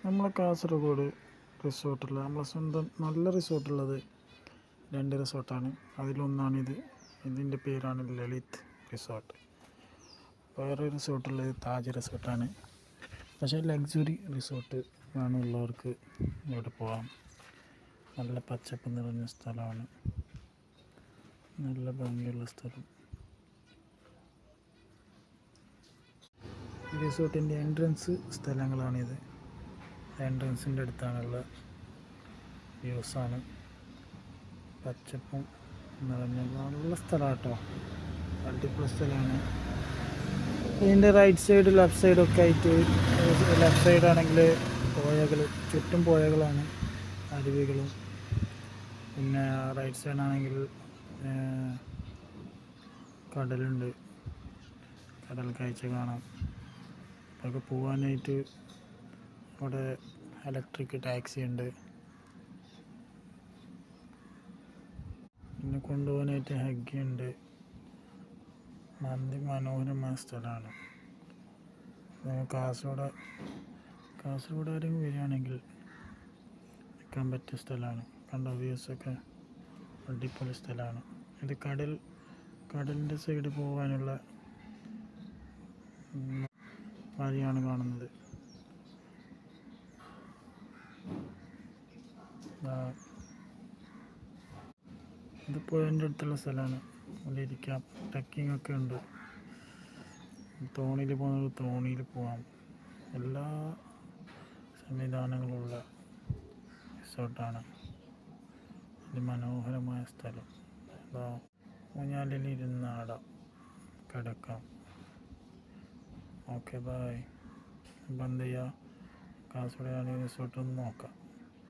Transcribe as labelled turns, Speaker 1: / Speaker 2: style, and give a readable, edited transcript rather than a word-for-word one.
Speaker 1: നമ്മളെ കാസർഗോഡ് റിസോർട്ടുള്ള നമ്മളെ സ്വന്തം നല്ല റിസോർട്ടുള്ളത് 2 റിസോർട്ടാണ്. അതിലൊന്നാണിത്. ഇതിൻ്റെ പേരാണ് ലളിത് റിസോർട്ട്. വേറെ റിസോർട്ടുള്ളത് താജ് റിസോർട്ടാണ്. പക്ഷേ ലക്സുറി റിസോർട്ട് വേണമുള്ളവർക്ക് ഇവിടെ പോകാം. നല്ല പച്ചപ്പ് നിറഞ്ഞ സ്ഥലമാണ്, നല്ല ഭംഗിയുള്ള സ്ഥലം. ഈ റിസോർട്ടിൻ്റെ എൻട്രൻസ് സ്ഥലങ്ങളാണിത്. എൻട്രൻസിൻ്റെ അടുത്താണുള്ള വ്യൂസാണ്. പച്ചപ്പും നിറഞ്ഞ നല്ല സ്ഥലമാണ് കേട്ടോ, അടിപൊളി സ്ഥലമാണ്. ഇതിൻ്റെ റൈറ്റ് സൈഡ് ലെഫ്റ്റ് സൈഡൊക്കെ ആയിട്ട്, ലെഫ്റ്റ് സൈഡാണെങ്കിൽ പുഴകൾ, ചുറ്റും പുഴകളാണ്, അരുവികളും. പിന്നെ റൈറ്റ് സൈഡാണെങ്കിൽ കടലുണ്ട്, കടൽ കാഴ്ച കാണാം. അതൊക്കെ പോകാനായിട്ട് അവിടെ ഇലക്ട്രിക് ടാക്സി ഉണ്ട്. പിന്നെ കൊണ്ടുപോകാനായിട്ട് ഹഗ്ഗി ഉണ്ട്. മനോഹരമായ സ്ഥലമാണ്. കാസർഗോഡ് ആരെങ്കിലും വരികയാണെങ്കിൽ നിൽക്കാൻ പറ്റിയ സ്ഥലമാണ്. കണ്ട വ്യൂസൊക്കെ അടിപൊളി സ്ഥലമാണ്. ഇത് കടലിൻ്റെ സൈഡ് പോകാനുള്ള വഴിയാണ് കാണുന്നത്. ഇത് പുഴൻ്റെ അടുത്തുള്ള സ്ഥലമാണ്. അവിടെ ഇരിക്കാം, ട്രക്കിംഗ് ഒക്കെ ഉണ്ട്. തോണിയിൽ പോകുന്നത് തോണിയിൽ പോകാം. എല്ലാ സംവിധാനങ്ങളുള്ള റിസോർട്ടാണ്. മനോഹരമായ സ്ഥലം. ഊഞ്ഞാലിൽ ഇരുന്നാടാം, കിടക്കാം. Okay, bye. അപ്പം എന്ത് ചെയ്യുക, കാസർഗോഡ് റിസോർട്ടൊന്ന് നോക്കാം.